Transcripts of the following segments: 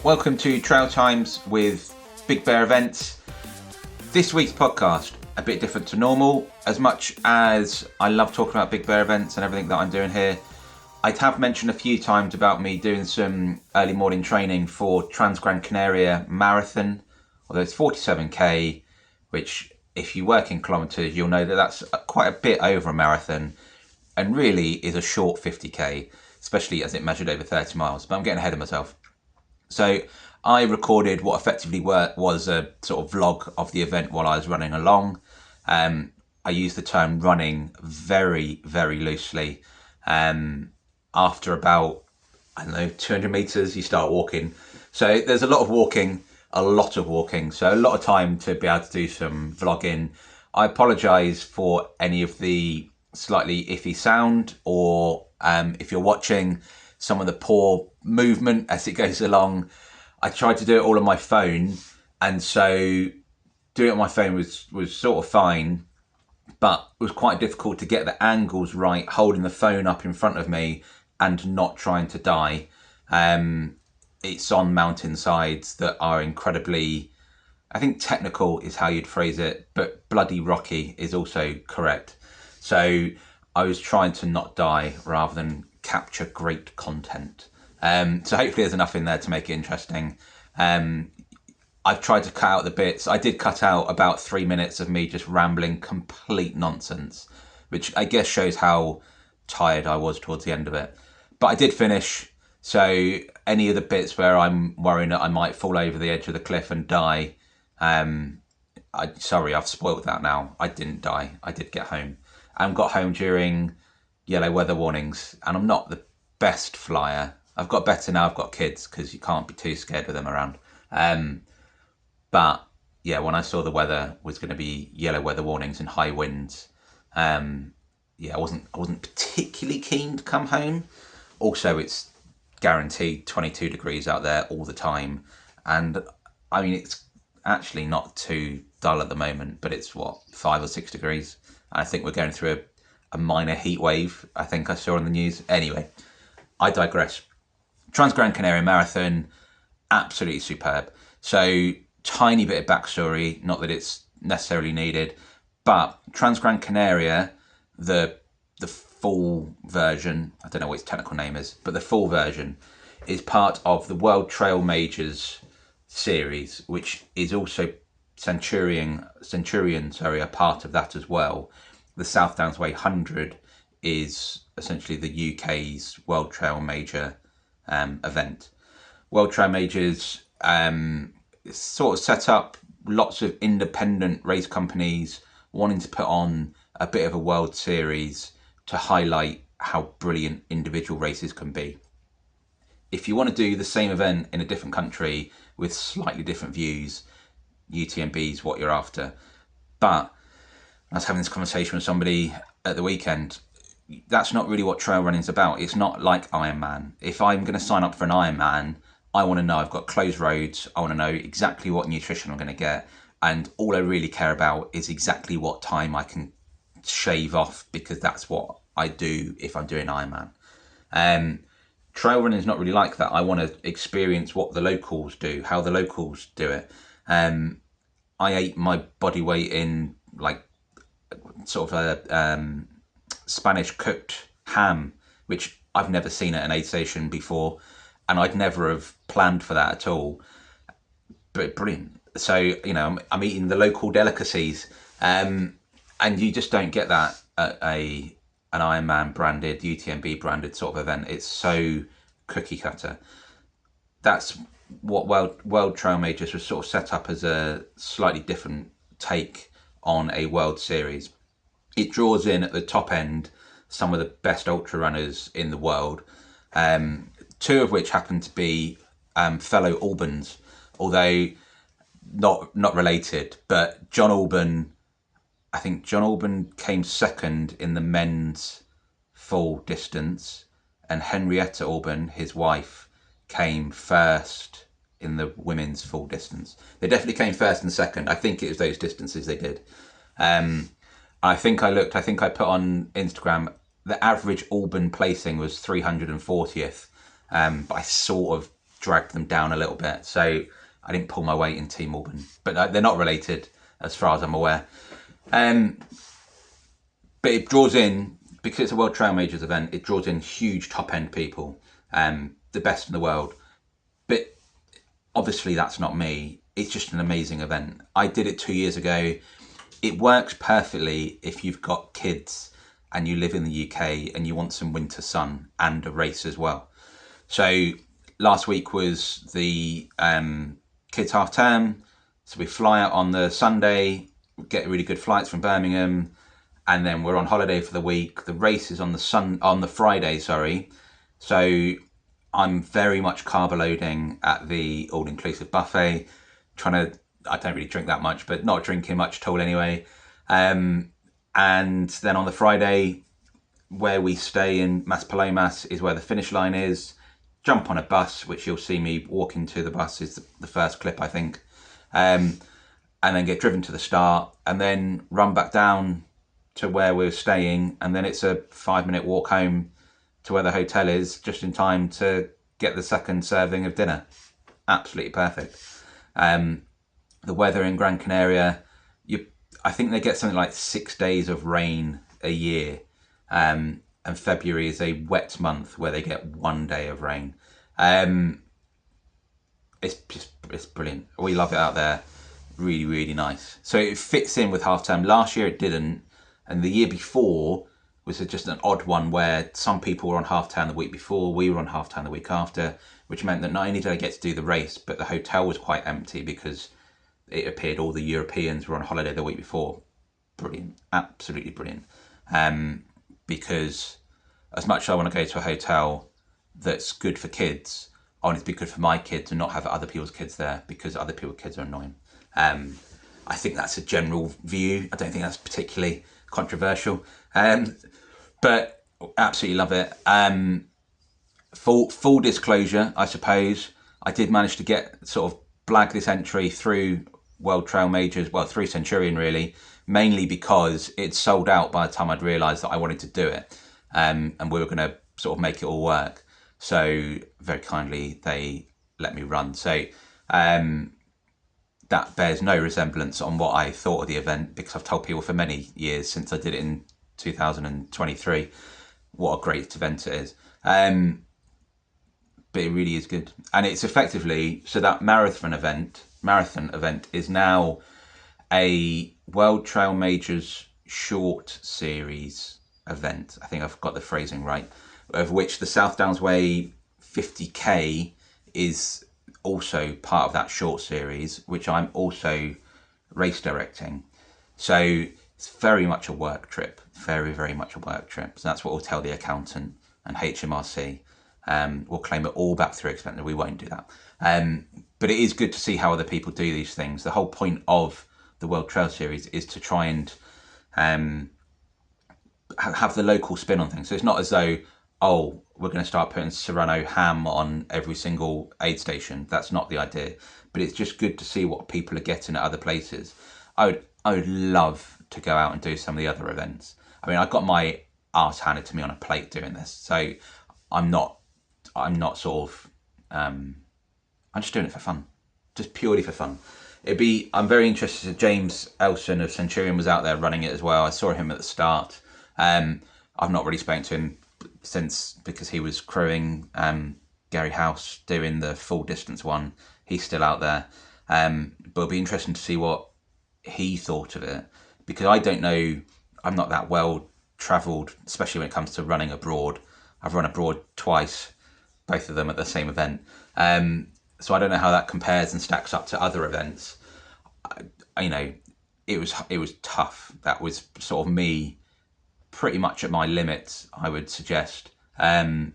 Welcome to Trail Times with Big Bear Events. This week's podcast, a bit different to normal. As much as I love talking about Big Bear Events and everything that I'm doing here, I have mentioned a few times about me doing some early morning training for Transgrancanaria Marathon, although it's 47k, which if you work in kilometres, you'll know that that's quite a bit over a marathon and really is a short 50k, especially as it measured over 30 miles, but I'm getting ahead of myself. So I recorded what effectively was a sort of vlog of the event while I was running along. I use the term running very, very loosely. After about, 200 metres, you start walking. So there's a lot of walking. So a lot of time to be able to do some vlogging. I apologise for any of the slightly iffy sound or if you're watching some of the poor movement as it goes along. I tried to do it all on my phone, and so doing it on my phone was sort of fine, but it was quite difficult to get the angles right, holding the phone up in front of me and not trying to die. It's on mountainsides that are incredibly, I think technical is how you'd phrase it, but bloody rocky is also correct. So I was trying to not die rather than capture great content. So hopefully there's enough in there to make it interesting. I've tried to cut out the bits. I did cut out about 3 minutes of me just rambling complete nonsense, which I guess shows how tired I was towards the end of it. But I did finish. So any of the bits where I'm worrying that I might fall over the edge of the cliff and die, sorry, I've spoiled that now. I didn't die. I did get home. And got home during yellow weather warnings, and I'm not the best flyer. I've got better now I've got kids because you can't be too scared with them around. But yeah, when I saw the weather was going to be yellow weather warnings and high winds, I wasn't particularly keen to come home. Also, it's guaranteed 22 degrees out there all the time, and I mean it's actually not too dull at the moment, but it's 5 or 6 degrees. I think we're going through a minor heat wave, I think I saw on the news. Anyway, I digress. Transgrancanaria Marathon, absolutely superb. So, tiny bit of backstory, not that it's necessarily needed, but Transgrancanaria, the full version, I don't know what its technical name is, but the full version is part of the World Trail Majors series, which is also Centurion, a part of that as well. The South Downs Way 100 is essentially the UK's World Trail Major event. World Trail Majors sort of set up lots of independent race companies wanting to put on a bit of a World Series to highlight how brilliant individual races can be. If you want to do the same event in a different country with slightly different views, UTMB is what you're after. But I was having this conversation with somebody at the weekend. That's not really what trail running is about. It's not like Ironman. If I'm going to sign up for an Ironman, I want to know I've got closed roads. I want to know exactly what nutrition I'm going to get. And all I really care about is exactly what time I can shave off, because that's what I do if I'm doing Ironman. Trail running is not really like that. I want to experience what the locals do, how the locals do it. I ate my body weight in like sort of a Spanish cooked ham, which I've never seen at an aid station before, and I'd never have planned for that at all. But brilliant. So, I'm eating the local delicacies, and you just don't get that at an Ironman branded, UTMB branded sort of event. It's so cookie cutter. That's what World Trail Majors was sort of set up as a slightly different take on a World Series. It draws in at the top end some of the best ultra runners in the world, two of which happen to be fellow Albans, although not related. But I think John Alban came second in the men's full distance, and Henrietta Alban, his wife, came first in the women's full distance. They definitely came first and second. I think it was those distances they did. I think I put on Instagram, the average Auburn placing was 340th, but I sort of dragged them down a little bit. So I didn't pull my weight in Team Auburn, but they're not related as far as I'm aware. But it draws in, because it's a World Trail Majors event, it draws in huge top end people, the best in the world. But obviously that's not me. It's just an amazing event. I did it 2 years ago. It works perfectly if you've got kids and you live in the UK and you want some winter sun and a race as well. So last week was the kids half term. So we fly out on the Sunday, get really good flights from Birmingham, and then we're on holiday for the week. The race is on the Friday, sorry. So I'm very much carb loading at the all-inclusive buffet, I don't really drink that much, but not drinking much at all anyway. And then on the Friday, where we stay in Maspalomas is where the finish line is. Jump on a bus, which you'll see me walking to the bus is the first clip, I think. And then get driven to the start and then run back down to where we're staying. And then it's a 5-minute walk home to where the hotel is, just in time to get the second serving of dinner. Absolutely perfect. The weather in Gran Canaria, I think they get something like 6 days of rain a year. And February is a wet month where they get 1 day of rain. It's brilliant. We love it out there. Really, really nice. So it fits in with half term. Last year it didn't. And the year before was just an odd one where some people were on half term the week before, we were on half term the week after, which meant that not only did I get to do the race, but the hotel was quite empty because it appeared all the Europeans were on holiday the week before. Brilliant. Absolutely brilliant. Because as much as I want to go to a hotel that's good for kids, I want it to be good for my kids and not have other people's kids there because other people's kids are annoying. I think that's a general view. I don't think that's particularly controversial. But absolutely love it. Full disclosure, I suppose, I did manage to get sort of blag this entry through World Trail Majors, well, through Centurion really, mainly because it sold out by the time I'd realised that I wanted to do it. And we were going to sort of make it all work. So very kindly, they let me run. So that bears no resemblance on what I thought of the event, because I've told people for many years since I did it in 2023 what a great event it is. But it really is good. And it's effectively, so that marathon event is now a World Trail Majors short series event. I think I've got the phrasing right, of which the South Downs Way 50k is also part of that short series, which I'm also race directing. So it's very much a work trip, very, very much a work trip. So that's what we'll tell the accountant and HMRC. We'll claim it all back through expense. We won't do that. But it is good to see how other people do these things. The whole point of the World Trail Series is to try and have the local spin on things. So it's not as though, oh, we're going to start putting Serrano ham on every single aid station. That's not the idea. But it's just good to see what people are getting at other places. I would love to go out and do some of the other events. I mean, I got my arse handed to me on a plate doing this. So I'm not sort of, I'm just doing it for fun, just purely for fun. I'm very interested. James Elson of Centurion was out there running it as well. I saw him at the start. I've not really spoken to him since because he was crewing Gary House doing the full distance one. He's still out there. But it'll be interesting to see what he thought of it, because I don't know, I'm not that well travelled, especially when it comes to running abroad. I've run abroad twice, both of them at the same event. So I don't know how that compares and stacks up to other events. It was tough. That was sort of me pretty much at my limits, I would suggest. I'm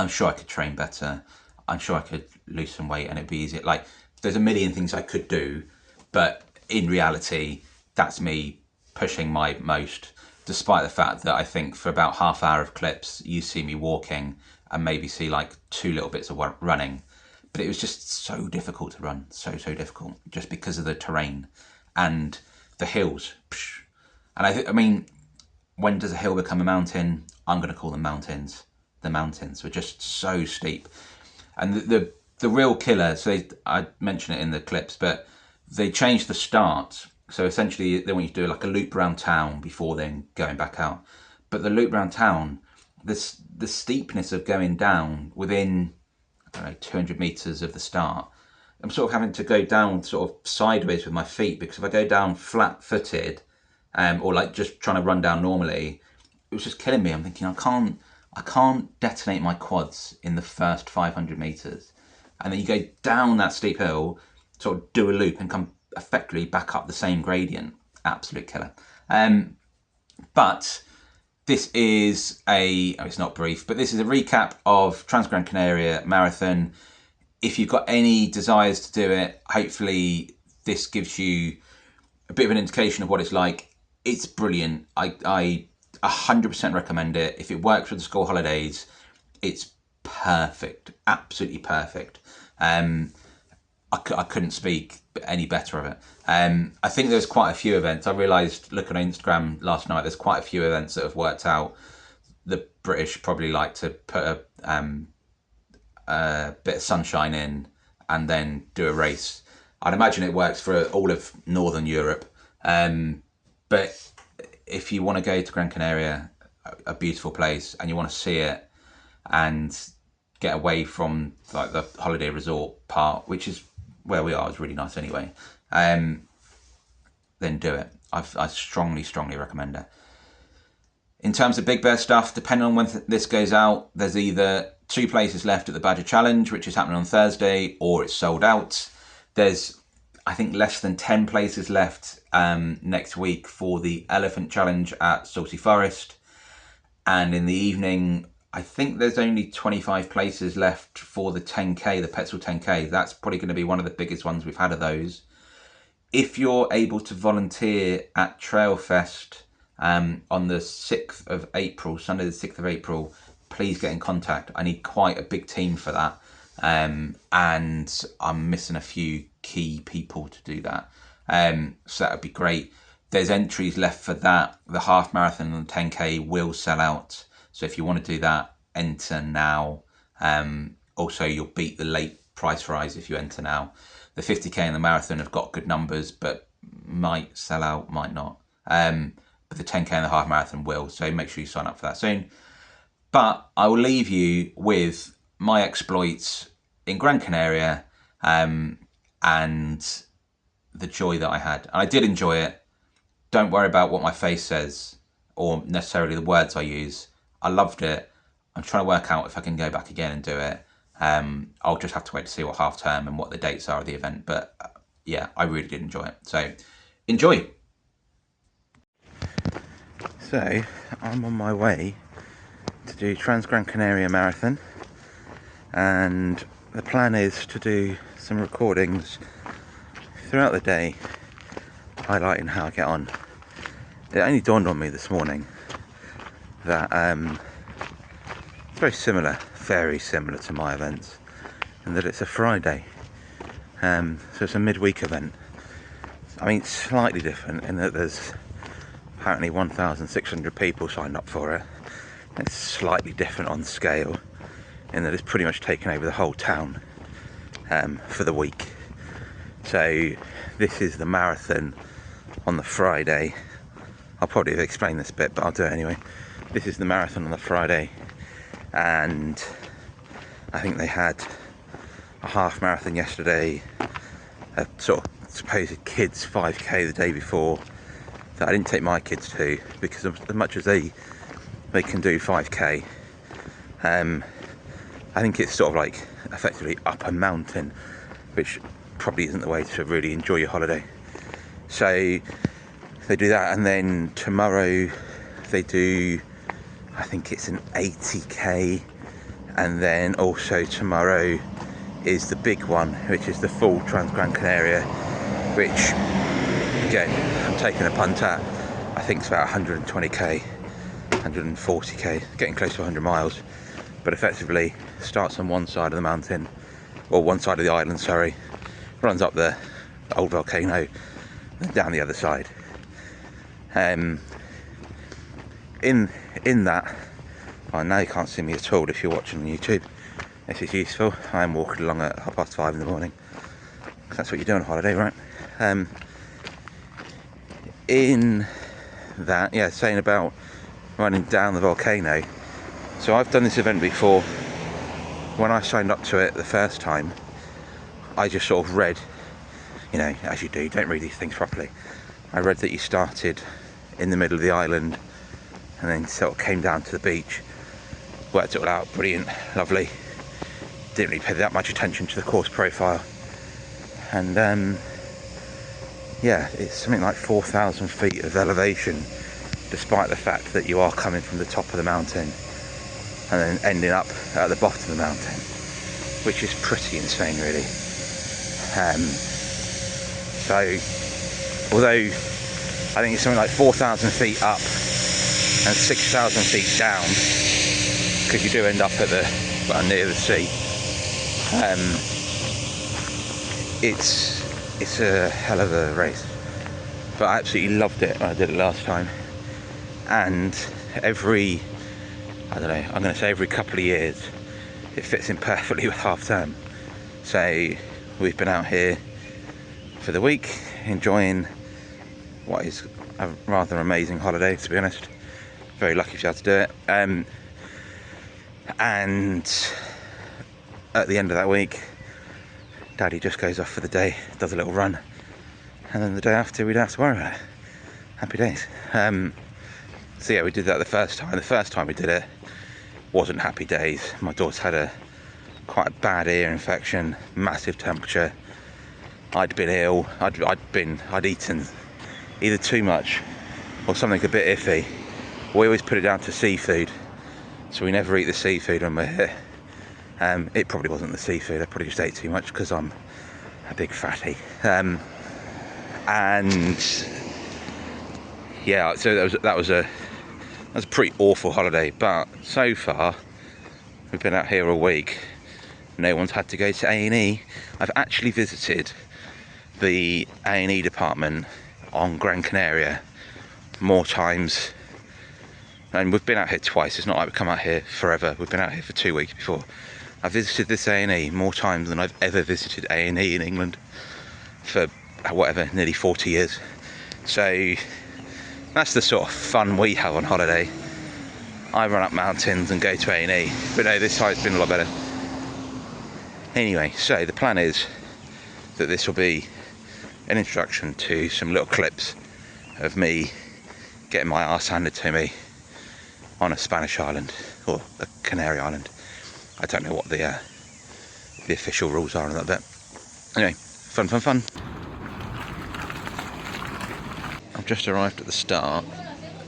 sure I could train better. I'm sure I could lose some weight and it'd be easier. Like, there's a million things I could do, but in reality, that's me pushing my most, despite the fact that I think for about half hour of clips, you see me walking and maybe see like 2 little bits of running. But it was just so difficult to run, so difficult, just because of the terrain. And the hills. And I mean, when does a hill become a mountain? I'm going to call them mountains. The mountains were just so steep. And the real killer, so I mentioned it in the clips, but they changed the start. So essentially they want you to do like a loop around town before then going back out. But the loop around town, the steepness of going down within, I don't know, 200 meters of the start, I'm sort of having to go down sort of sideways with my feet, because if I go down flat footed, or like just trying to run down normally, it was just killing me. I'm thinking, I can't detonate my quads in the first 500 meters. And then you go down that steep hill, sort of do a loop and come effectively back up the same gradient. Absolute killer. But this is it's not brief, but this is a recap of Transgrancanaria Marathon. If you've got any desires to do it, hopefully this gives you a bit of an indication of what it's like. It's brilliant. I 100% recommend it. If it works with the school holidays, it's perfect. Absolutely perfect. I couldn't speak any better of it. I think there's quite a few events. I realised looking on Instagram last night, there's quite a few events that have worked out. The British probably like to put a bit of sunshine in and then do a race. I'd imagine it works for all of Northern Europe. But if you want to go to Gran Canaria, a beautiful place, and you want to see it and get away from like the holiday resort part, which is where we are, is really nice anyway, then do it. I strongly recommend it. In terms of Big Bear stuff, depending on when this goes out, there's either 2 places left at the Badger Challenge, which is happening on Thursday, or it's sold out. There's, I think, less than 10 places left next week for the Elephant Challenge at Salty Forest. And in the evening, I think there's only 25 places left for the 10K, the Petzl 10K. That's probably going to be one of the biggest ones we've had of those. If you're able to volunteer at Trailfest on the 6th of April, Sunday the 6th of April, please get in contact. I need quite a big team for that. And I'm missing a few key people to do that. So that would be great. There's entries left for that. The half marathon and the 10K will sell out. So if you want to do that, enter now. Also, you'll beat the late price rise if you enter now. The 50K and the marathon have got good numbers, but might sell out, might not. But the 10K and the half marathon will. So make sure you sign up for that soon. But I will leave you with my exploits in Gran Canaria and the joy that I had. And I did enjoy it. Don't worry about what my face says or necessarily the words I use. I loved it. I'm trying to work out if I can go back again and do it. I'll just have to wait to see what half term and what the dates are of the event. But yeah, I really did enjoy it. So enjoy. So I'm on my way to do Transgrancanaria Marathon, and the plan is to do some recordings throughout the day highlighting how I get on. It only dawned on me this morning that it's very similar to my events, and that it's a Friday, so it's a midweek event. I mean, it's slightly different in that there's apparently 1,600 people signed up for it. It's slightly different on scale in that it's pretty much taken over the whole town for the week. So this is the marathon on the Friday. I'll probably have explained this bit, but I'll do it anyway. This is the marathon on the Friday, and I think they had a half marathon yesterday, a sort of supposed kids 5K the day before that I didn't take my kids to, because as much as they can do 5K, I think it's sort of like effectively up a mountain, which probably isn't the way to really enjoy your holiday. So they do that, and then tomorrow they do, I think it's an 80K, and then also tomorrow is the big one, which is the full Transgrancanaria, which again I'm taking a punt at. I think it's about 120K, 140K, getting close to 100 miles, but effectively starts on one side of the mountain, or one side of the island, sorry, runs up the old volcano, and down the other side. In that, I know you can't see me at all if you're watching on YouTube. This is useful. I am walking along at 5:30 in the morning. That's what you do on holiday, right? In that, yeah, saying about running down the volcano. So I've done this event before. When I signed up to it the first time, I just sort of read, you know, as you do, you don't read these things properly. I read that you started in the middle of the island and then sort of came down to the beach. Worked it all out, brilliant, lovely. Didn't really pay that much attention to the course profile. And yeah, it's something like 4,000 feet of elevation, despite the fact that you are coming from the top of the mountain and then ending up at the bottom of the mountain, which is pretty insane, really. So, although I think it's something like 4,000 feet up and 6,000 feet down, because you do end up at near the sea. It's a hell of a race, but I absolutely loved it when I did it last time. And every couple of years, it fits in perfectly with half term. So we've been out here for the week, enjoying what is a rather amazing holiday, to be honest. Very lucky to be able to do it. And at the end of that week, Daddy just goes off for the day, does a little run, and then the day after we don't have to worry about it. Happy days. So yeah, we did that the first time. The first time we did it wasn't happy days. My daughter had quite a bad ear infection, massive temperature. I'd been ill. I'd eaten either too much or something a bit iffy. We always put it down to seafood, so we never eat the seafood when we're here. It probably wasn't the seafood. I probably just ate too much because I'm a big fatty. And yeah, so that was a pretty awful holiday. But so far, we've been out here a week. No one's had to go to A&E. I've actually visited the A&E department on Gran Canaria more times, and we've been out here twice. It's not like we've come out here forever. We've been out here for 2 weeks before. I've visited this A&E more times than I've ever visited A&E in England for whatever, nearly 40 years. So that's the sort of fun we have on holiday. I run up mountains and go to A&E, but no, this side's been a lot better. Anyway, so the plan is that this will be an introduction to some little clips of me getting my arse handed to me on a Spanish island, or a Canary island. I don't know what the official rules are on that bit. Anyway, fun. I've just arrived at the start.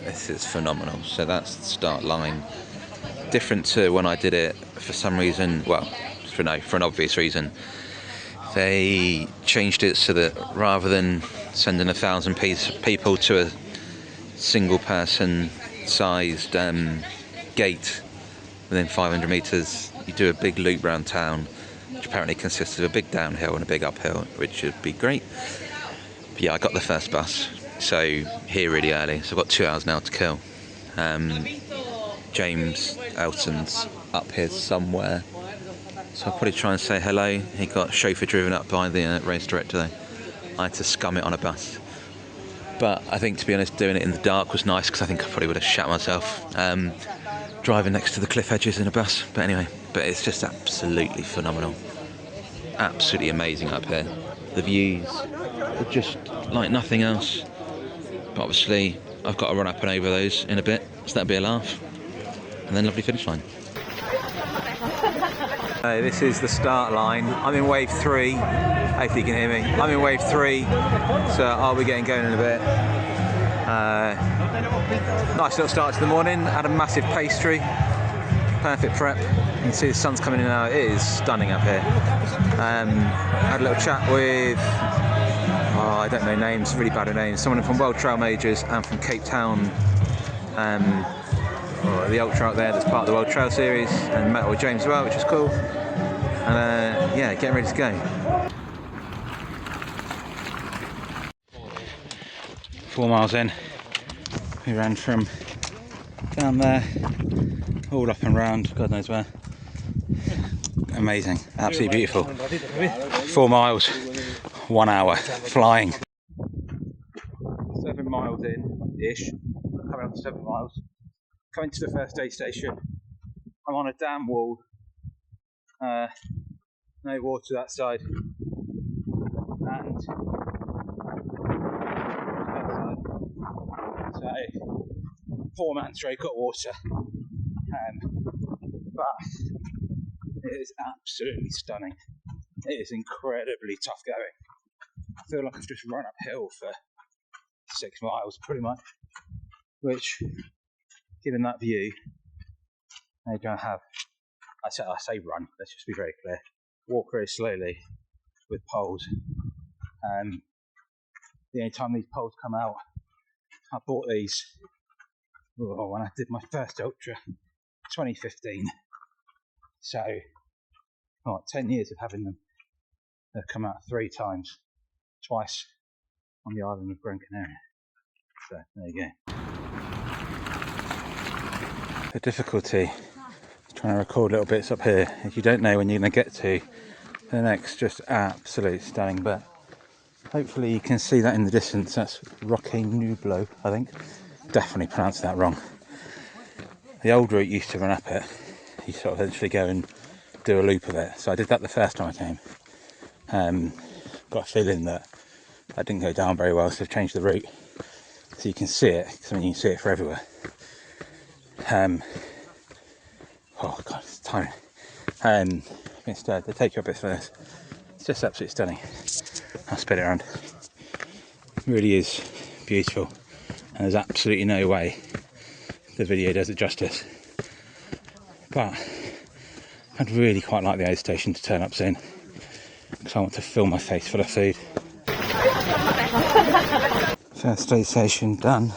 This is phenomenal. So that's the start line. Different to when I did it for some reason, well, for an obvious reason. They changed it so that rather than sending 1,000 people to a single person sized gate within 500 metres, you do a big loop round town, which apparently consists of a big downhill and a big uphill, which should be great. But yeah, I got the first bus, so here really early, so I've got 2 hours now to kill. James Elton's up here somewhere, so I'll probably try and say hello. He got chauffeur driven up by the race director though. I had to scum it on a bus. But I think, to be honest, doing it in the dark was nice, because I think I probably would have shat myself driving next to the cliff edges in a bus. But anyway, it's just absolutely phenomenal. Absolutely amazing up here. The views are just like nothing else. But obviously, I've got to run up and over those in a bit, so that'll be a laugh. And then lovely finish line. This is the start line. I'm in wave 3. Hopefully you can hear me. I'm in wave 3, so I'll be getting going in a bit. Nice little start to the morning. Had a massive pastry. Perfect prep. You can see the sun's coming in now. It is stunning up here. Had a little chat with, I don't know names, really bad at names. Someone from World Trail Majors and from Cape Town. The ultra up there that's part of the World Trail Series, and met with James as well, which is cool. And yeah, getting ready to go. 4 miles in, We ran from down there, all up and round, God knows where. Amazing, absolutely beautiful. 4 miles, 1 hour, flying. 7 miles in-ish, coming up to 7 miles. Coming to the first aid station. I'm on a dam wall. No water that side. And so, poor man's very got water. But it is absolutely stunning. It is incredibly tough going. I feel like I've just run uphill for 6 miles pretty much, which, given that view, they're going to have, I say run, let's just be very clear, walk very slowly with poles. The only time these poles come out, I bought these when I did my first ultra, 2015. So, 10 years of having them. They've come out 3 times, twice on the island of Gran Canaria. So, there you go. The difficulty is trying to record little bits up here. If you don't know when you're going to get to the next, just absolutely stunning. But hopefully you can see that in the distance. That's Roque Nublo, I think. Definitely pronounced that wrong. The old route used to run up it. You sort of eventually go and do a loop of it. So I did that the first time I came. Got a feeling that didn't go down very well, so I've changed the route. So you can see it, because I mean you can see it for everywhere. Oh god, it's tiring. Instead, they take you up it first. It's just absolutely stunning. I'll spin it around. It really is beautiful, and there's absolutely no way the video does it justice. But I'd really quite like the aid station to turn up soon, because I want to fill my face full of food. First aid station done.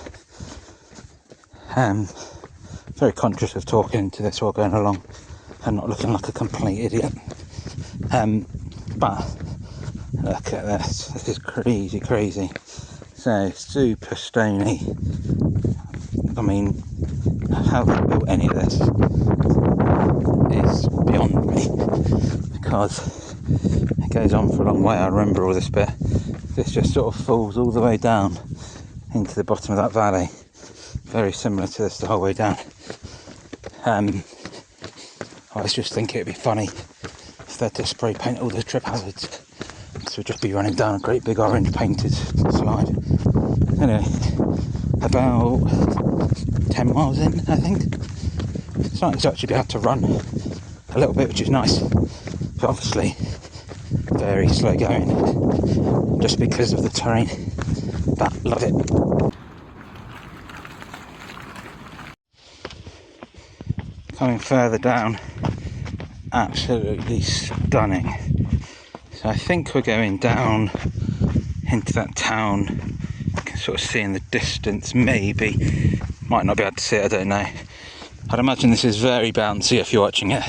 Very conscious of talking to this while going along and not looking like a complete idiot. But look at this. This is crazy. So super stony. I mean, how they built any of this is beyond me, because it goes on for a long way. I remember all this bit. This just sort of falls all the way down into the bottom of that valley. Very similar to this the whole way down. I was just thinking it'd be funny if they had to spray paint all the trip hazards, so we'd just be running down a great big orange painted slide. Anyway, about 10 miles in, I think. It's nice to actually be able to run a little bit, which is nice, but obviously very slow going just because of the terrain, but love it. Coming further down, absolutely stunning. So I think we're going down into that town. You can sort of see in the distance, maybe. Might not be able to see it, I don't know. I'd imagine this is very bouncy if you're watching it.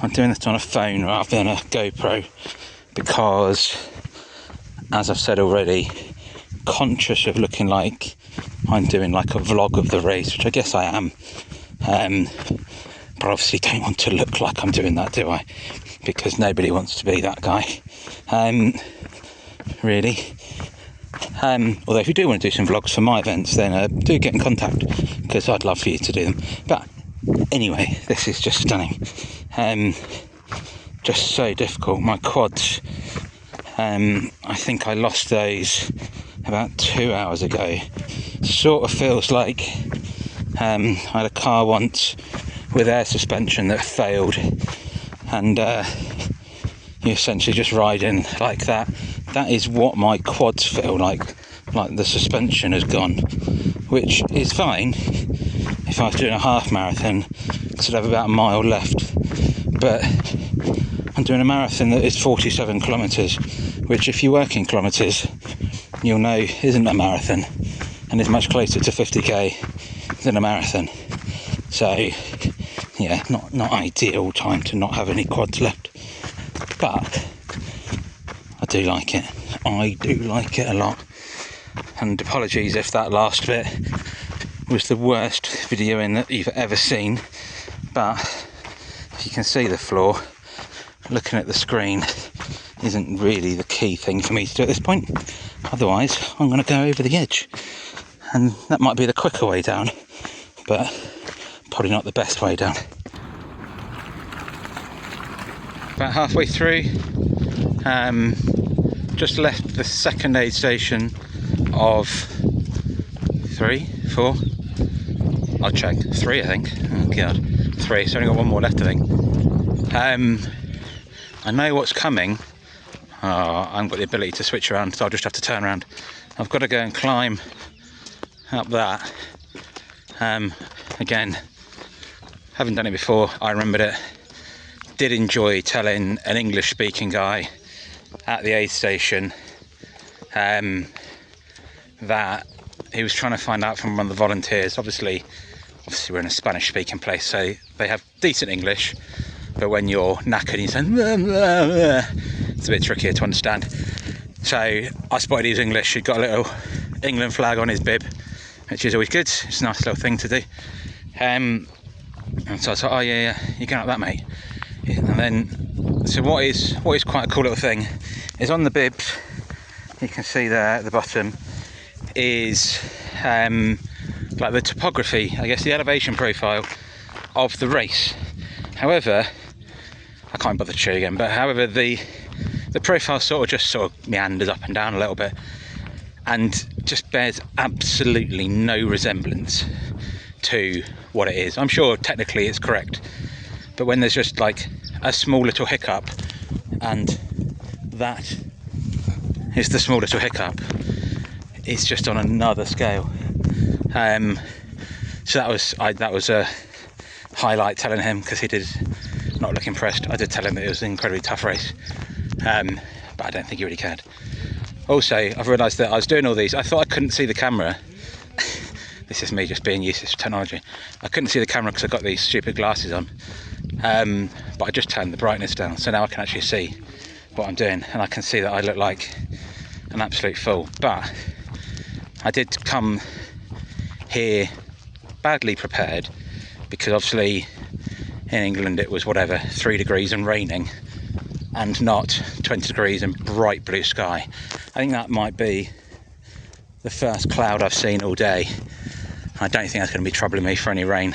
I'm doing this on a phone rather than a GoPro because, as I've said already, conscious of looking like I'm doing like a vlog of the race, which I guess I am. But obviously don't want to look like I'm doing that, do I? Because nobody wants to be that guy. Really. Although if you do want to do some vlogs for my events, then do get in contact, because I'd love for you to do them. But anyway, this is just stunning. Just so difficult. My quads, I think I lost those about 2 hours ago. Sort of feels like I had a car once with air suspension that failed, and you essentially just ride in like that. That is what my quads feel like the suspension has gone, which is fine. If I was doing a half marathon, I should have about a mile left, but I'm doing a marathon that is 47 kilometres, which if you work in kilometres, you'll know isn't a marathon, and is much closer to 50k than a marathon. So yeah, not ideal time to not have any quads left, but I do like it. I do like it a lot. And apologies if that last bit was the worst videoing that you've ever seen, but if you can see the floor, looking at the screen isn't really the key thing for me to do at this point. Otherwise, I'm going to go over the edge, and that might be the quicker way down, but probably not the best way down. About halfway through, just left the second aid station of 3, 4, I'll check, 3 I think, oh god, 3, so only got one more left I think. I know what's coming. I haven't got the ability to switch around, so I'll just have to turn around. I've got to go and climb up that. Again, haven't done it before, I remembered it. Did enjoy telling an English speaking guy at the aid station that he was trying to find out from one of the volunteers. Obviously we're in a Spanish speaking place, so they have decent English, but when you're knackered you say blah, blah, blah, it's a bit trickier to understand. So I spotted he was English. He'd got a little England flag on his bib, which is always good. It's a nice little thing to do. And so I thought, oh yeah, you're going up that, mate. And then, so what is quite a cool little thing is on the bib, you can see there at the bottom is like the topography, I guess the elevation profile of the race. However, I can't bother to show you again, but however the profile sort of meanders up and down a little bit and just bears absolutely no resemblance to what it is. I'm sure technically it's correct, but when there's just like a small little hiccup, and that is the small little hiccup, it's just on another scale. So that was a highlight, telling him, because he did not look impressed. I did tell him that it was an incredibly tough race, but I don't think he really cared. Also, I've realised that I was doing all these, I thought I couldn't see the camera. This is me just being useless with technology. I couldn't see the camera because I've got these stupid glasses on, but I just turned the brightness down, so now I can actually see what I'm doing, and I can see that I look like an absolute fool. But I did come here badly prepared, because obviously in England it was 3 degrees and raining, and not 20 degrees and bright blue sky. I think that might be the first cloud I've seen all day. I don't think that's going to be troubling me for any rain.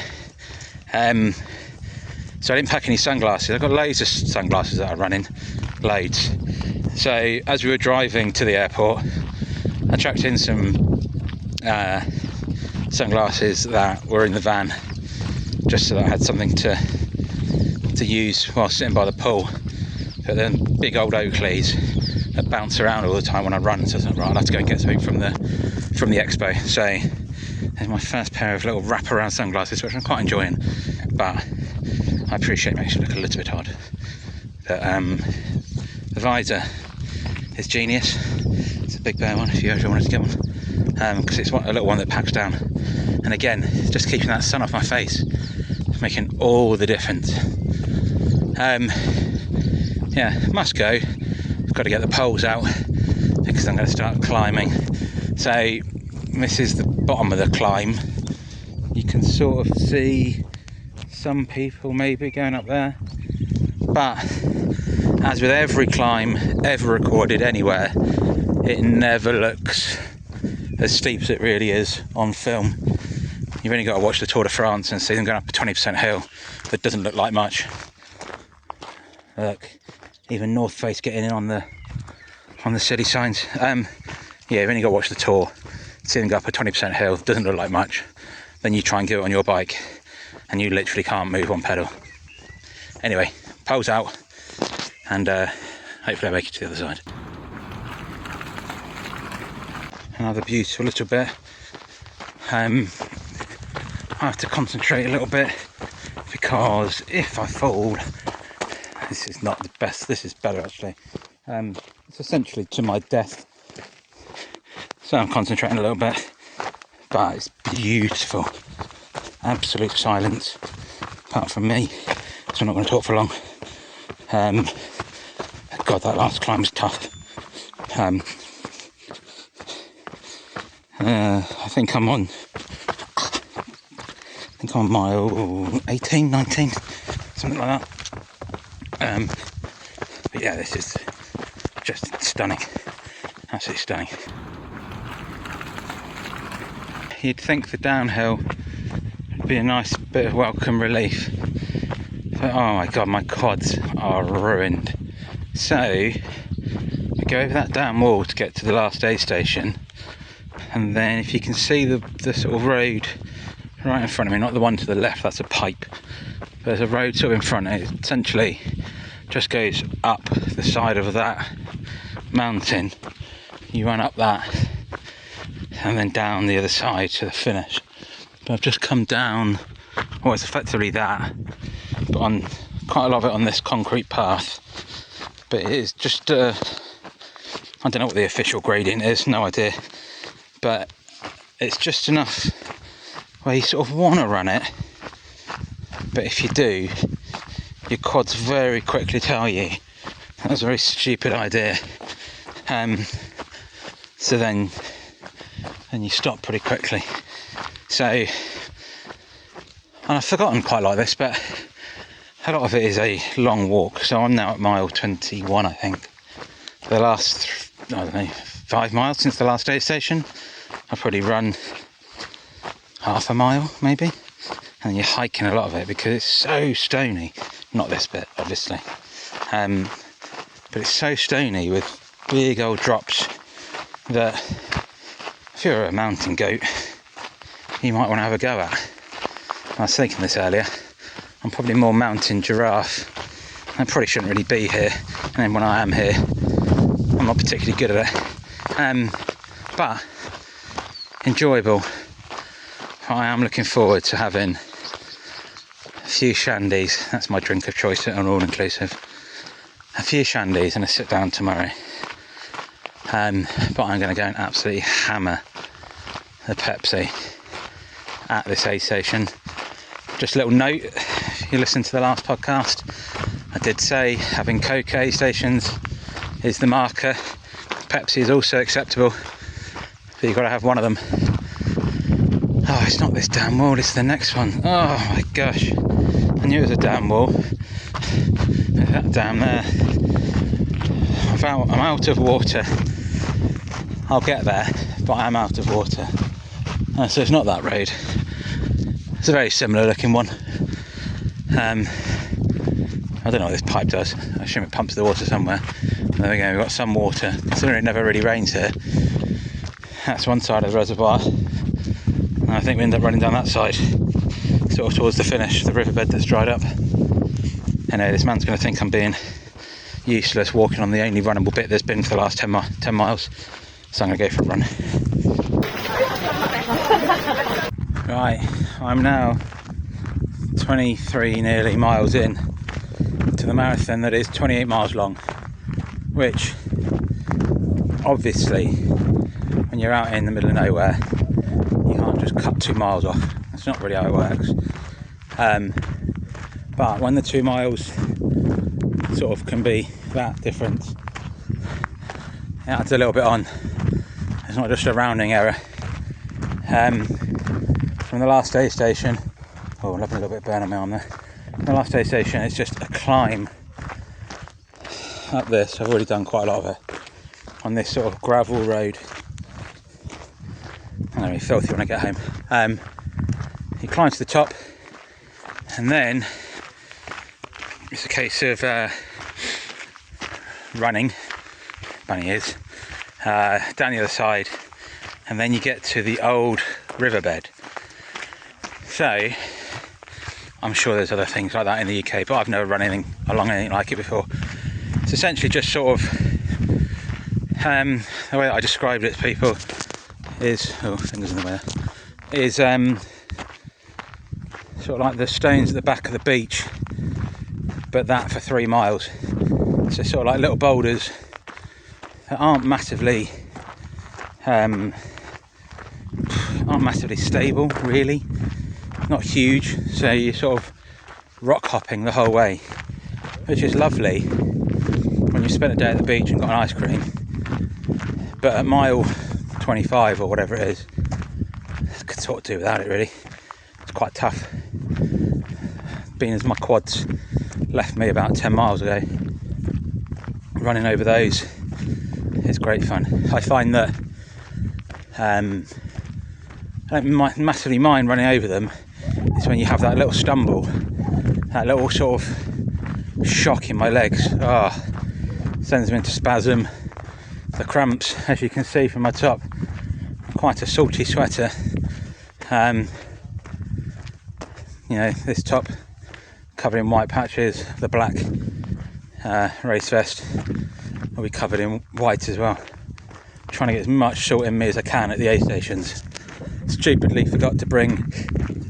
So I didn't pack any sunglasses. I've got loads of sunglasses that are running, loads. So as we were driving to the airport, I chucked in some sunglasses that were in the van, just so that I had something to use while sitting by the pool. But then big old Oakleys that bounce around all the time when I run, so I thought, right, I'll have to go and get something from the expo. So there's my first pair of little wraparound sunglasses, which I'm quite enjoying, but I appreciate it makes you look a little bit odd. But the visor is genius. It's a big bear one if you ever wanted to get one, because it's a little one that packs down, and again, just keeping that sun off my face, making all the difference. Yeah, must go. I've got to get the poles out because I'm going to start climbing. So this is the bottom of the climb. You can sort of see some people maybe going up there, but as with every climb ever recorded anywhere, it never looks as steep as it really is on film. You've only got to watch the Tour de France and see them going up a 20% hill that doesn't look like much. Look, even North Face getting in on the city signs. Yeah, you've only got to watch the Tour, see them go up a 20% hill, doesn't look like much. Then you try and do it on your bike, and you literally can't move one pedal. Anyway, poles out, and hopefully I make it to the other side. Another beautiful little bit. I have to concentrate a little bit, because if I fall, this is not the best. This is better actually. It's essentially to my death, so I'm concentrating a little bit, but it's beautiful. Absolute silence apart from me, so I'm not going to talk for long. God, that last climb was tough. I think I'm on think I'm on mile 18, 19, something like that. But yeah, this is just stunning, absolutely stunning. You'd think the downhill would be a nice bit of welcome relief, but oh my god, my quads are ruined. So we go over that damn wall to get to the last aid station, and then if you can see the sort of road right in front of me, not the one to the left, that's a pipe, but there's a road sort of in front, and it essentially just goes up the side of that mountain. You run up that and then down the other side to the finish. But I've just come down, well, it's effectively that, but on quite a lot of it on this concrete path. But it is just I don't know what the official gradient is, no idea, but it's just enough where you sort of want to run it, but if you do, your quads very quickly tell you that was a very stupid idea. So then you stop pretty quickly. So, and I've forgotten quite like this, but a lot of it is a long walk. So I'm now at mile 21, I think. The last, I don't know, 5 miles since the last aid station. I've probably run half a mile, maybe. And you're hiking a lot of it because it's so stony. Not this bit, obviously. But it's so stony with big old drops that if you're a mountain goat, you might want to have a go at. I was thinking this earlier. I'm probably more mountain giraffe. I probably shouldn't really be here. And then when I am here, I'm not particularly good at it. But enjoyable. I am looking forward to having a few shandies. That's my drink of choice on all inclusive. A few shandies and a sit down tomorrow. But I'm going to go and absolutely hammer the Pepsi at this aid station. Just a little note, if you listen to the last podcast, I did say having Coke aid stations is the marker. Pepsi is also acceptable, but you've got to have one of them. Oh, it's not this damn wall, it's the next one. Oh my gosh, I knew it was a damn wall. There's that damn there. I'm out of water. I'll get there, but I am out of water. So it's not that road. It's a very similar looking one. I don't know what this pipe does. I assume it pumps the water somewhere. There we go, we've got some water. Considering it never really rains here. That's one side of the reservoir. And I think we end up running down that side, sort of towards the finish, the riverbed that's dried up. Anyway, this man's going to think I'm being useless walking on the only runnable bit there's been for the last 10 miles. So I'm going to go for a run. Right, I'm now 23 nearly miles in to the marathon that is 28 miles long, which obviously when you're out in the middle of nowhere you can't just cut 2 miles off. That's not really how it works. But when the 2 miles sort of can be that difference, it adds a little bit on. It's not just a rounding error. From the last aid station, oh, I'm having a little bit of burn on my arm there. From the last aid station, it's just a climb up this. I've already done quite a lot of it on this sort of gravel road. I'm going to be filthy when I get home. You climb to the top, and then it's a case of running, bunny ears, down the other side, and then you get to the old riverbed. So I'm sure there's other things like that in the UK, but I've never run anything along anything like it before. It's essentially just sort of the way that I described it to people is, oh, fingers in the way, is sort of like the stones at the back of the beach, but that for 3 miles. So sort of like little boulders that aren't massively stable, really. Not huge, so you're sort of rock hopping the whole way, which is lovely when you spent a day at the beach and got an ice cream. But at mile 25 or whatever it is, I could sort of do without it really. It's quite tough, being as my quads left me about 10 miles ago. Running over those is great fun. I find that I don't massively mind running over them. It's when you have that little stumble, that little sort of shock in my legs, sends them into spasm. The cramps, as you can see from my top, I'm quite a salty sweater. This top covered in white patches, the black race vest will be covered in white as well. I'm trying to get as much salt in me as I can at the aid stations. Stupidly forgot to bring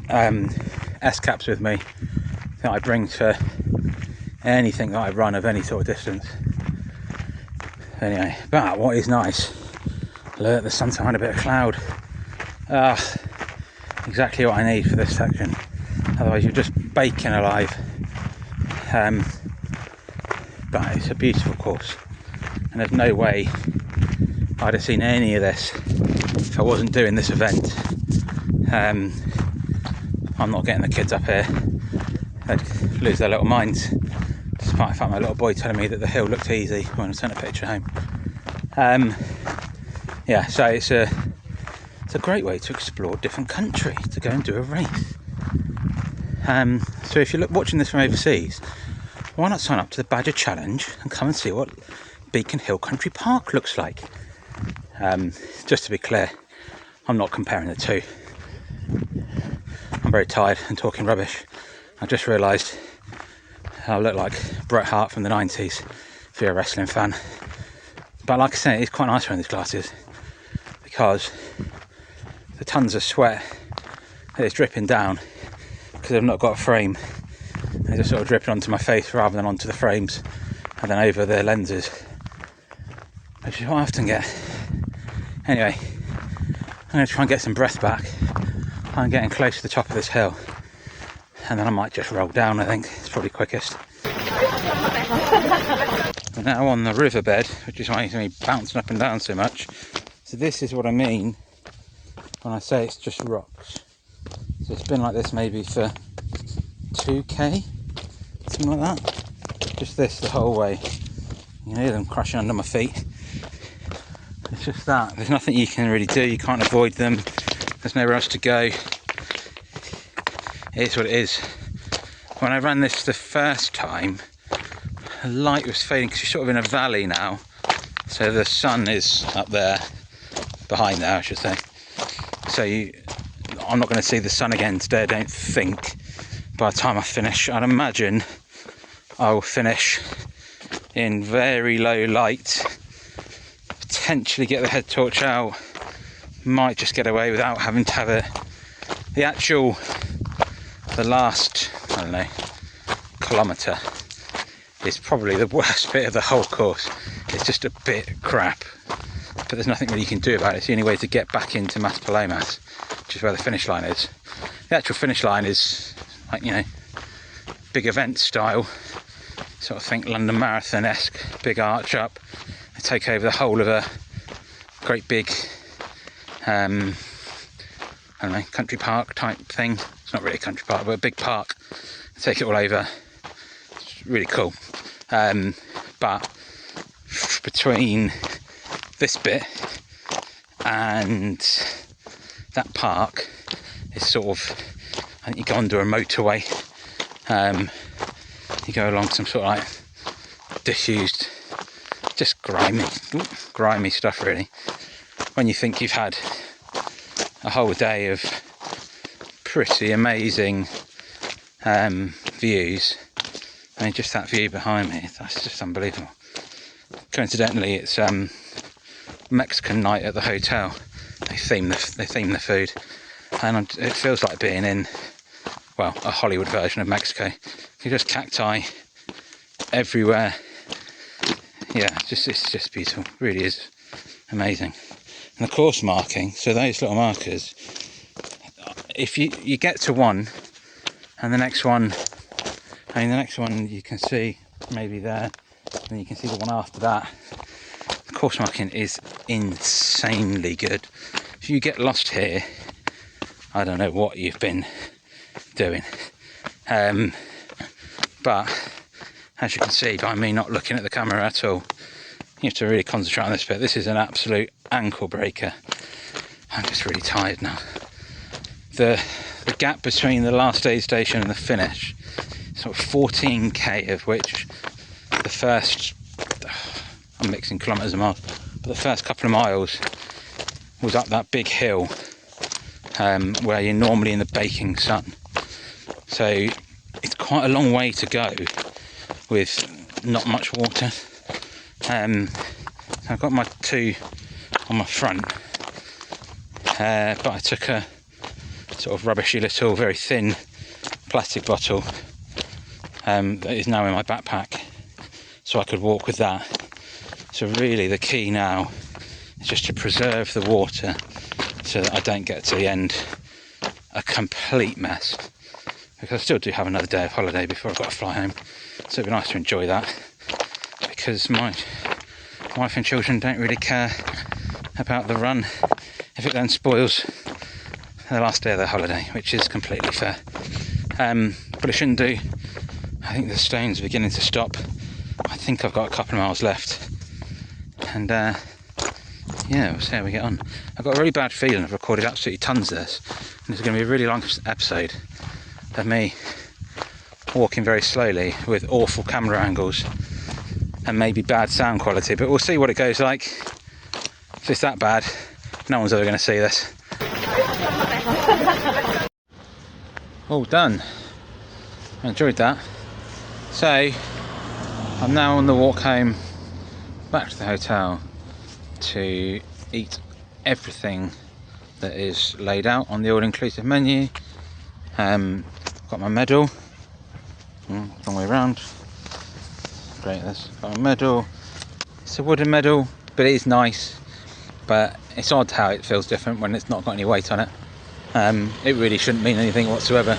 S caps with me that I bring for anything that I run of any sort of distance. Anyway, but what is nice, look, the sun's behind a bit of cloud. Exactly what I need for this section. Otherwise you're just baking alive. But it's a beautiful course, and there's no way I'd have seen any of this if I wasn't doing this event. I'm not getting the kids up here, they'd lose their little minds, despite the fact my little boy telling me that the hill looked easy when I sent a picture home. So it's a great way to explore different country, to go and do a race. So if you're watching this from overseas, why not sign up to the Badger Challenge and come and see what Beacon Hill Country Park looks like? Just to be clear, I'm not comparing the two. I'm very tired and talking rubbish. I just realised I look like Bret Hart from the 90s if you're a wrestling fan. But like I say, it's quite nice wearing these glasses because the tons of sweat that is dripping down, because I've not got a frame, they're just sort of dripping onto my face rather than onto the frames and then over the lenses, which is what I often get. Anyway, I'm going to try and get some breath back. I'm getting close to the top of this hill, and then I might just roll down. I think it's probably quickest. We're now on the riverbed, which is why you see me bouncing up and down so much. So this is what I mean when I say it's just rocks. So it's been like this maybe for 2k, something like that. Just this the whole way. You can hear them crashing under my feet. It's just that. There's nothing you can really do. You can't avoid them. There's nowhere else to go. It is what it is. When I ran this the first time, the light was fading because you're sort of in a valley now. So the sun is up there, behind there I should say. So I'm not going to see the sun again today, I don't think. By the time I finish, I'd imagine I will finish in very low light. Potentially get the head torch out. Might just get away without having to have it. The last, I don't know, kilometre is probably the worst bit of the whole course. It's just a bit crap, but there's nothing really you can do about it. It's the only way to get back into Mas Palomas, which is where the finish line is. The actual finish line is like, big event style, sort of think London Marathon-esque, big arch up. They take over the whole of a great big I don't know, country park type thing. It's not really a country park, but a big park. Take it all over. It's really cool. But between this bit and that park is sort of, I think you go under a motorway. You go along some sort of like disused, just grimy stuff really. When you think you've had a whole day of pretty amazing views, I mean, just that view behind me, that's just unbelievable. Coincidentally, it's Mexican night at the hotel. They theme the food, and it feels like being in, well, a Hollywood version of Mexico. You just cacti everywhere. Yeah, it's just beautiful. It really is amazing. And the course marking, so those little markers, if you get to one, and the next one you can see maybe there, and then you can see the one after that. The course marking is insanely good. If you get lost here, I don't know what you've been doing. But as you can see by me not looking at the camera at all, you have to really concentrate on this bit. This is an absolute ankle breaker. I'm just really tired now. The gap between the last aid station and the finish, sort of 14k, of which the first, I'm mixing kilometres and miles, but the first couple of miles was up that big hill where you're normally in the baking sun. So it's quite a long way to go with not much water. I've got my 2 on my front, but I took a sort of rubbishy little, very thin plastic bottle that is now in my backpack, so I could walk with that. So really the key now is just to preserve the water so that I don't get to the end a complete mess, because I still do have another day of holiday before I've got to fly home, so it'd be nice to enjoy that, because my wife and children don't really care about the run if it then spoils the last day of their holiday, which is completely fair. But it shouldn't do. I think the stone's beginning to stop. I think I've got a couple of miles left, and yeah, we'll see how we get on. I've got a really bad feeling I've recorded absolutely tons of this, and it's going to be a really long episode of me walking very slowly with awful camera angles and maybe bad sound quality, but we'll see what it goes like. If it's that bad, no one's ever going to see this. All done. I enjoyed that. So I'm now on the walk home back to the hotel to eat everything that is laid out on the all-inclusive menu. Got my medal, long way around. Great, that's got a medal. It's a wooden medal, but it is nice, but it's odd how it feels different when it's not got any weight on it. It really shouldn't mean anything whatsoever.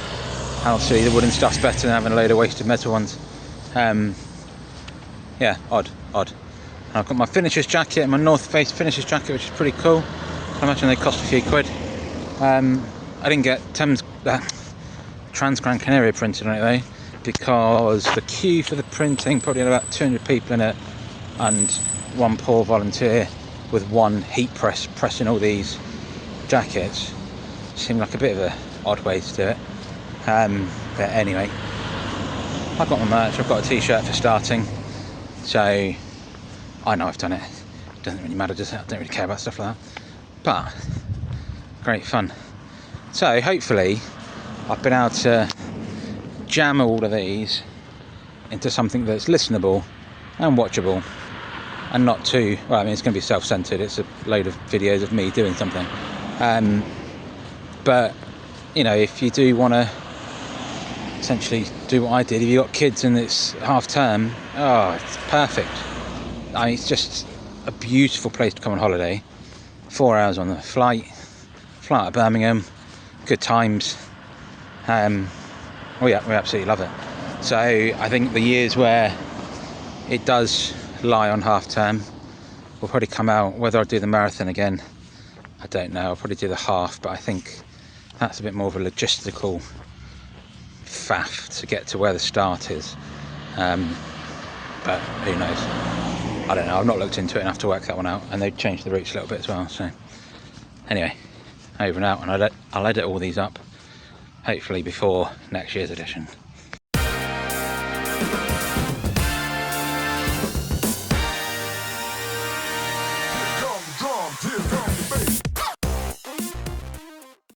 Obviously the wooden stuff's better than having a load of wasted metal ones. Yeah, odd. And I've got my finisher's jacket, my North Face finisher's jacket, which is pretty cool. I imagine they cost a few quid. I didn't get Transgrancanaria printed on it though, because the queue for the printing probably had about 200 people in it, and one poor volunteer with one heat press pressing all these jackets. Seemed like a bit of an odd way to do it. But anyway, I've got my merch, I've got a t-shirt for starting, so I know I've done it. It doesn't really matter, does it? I don't really care about stuff like that. But great fun. So hopefully I've been able to jam all of these into something that's listenable and watchable, and not too, well, I mean, it's going to be self-centered. It's a load of videos of me doing something. But, you know, if you do want to essentially do what I did, if you've got kids and it's half term, oh, it's perfect. I mean, it's just a beautiful place to come on holiday. 4 hours on the flight out of Birmingham, good times. We absolutely love it. So I think the years where it does lie on half term will probably come out. Whether I'll do the marathon again, I don't know. I'll probably do the half, but I think that's a bit more of a logistical faff to get to where the start is. But who knows? I don't know. I've not looked into it enough to work that one out, and they've changed the routes a little bit as well. So anyway, over and out, and I'll edit all these up hopefully before next year's edition.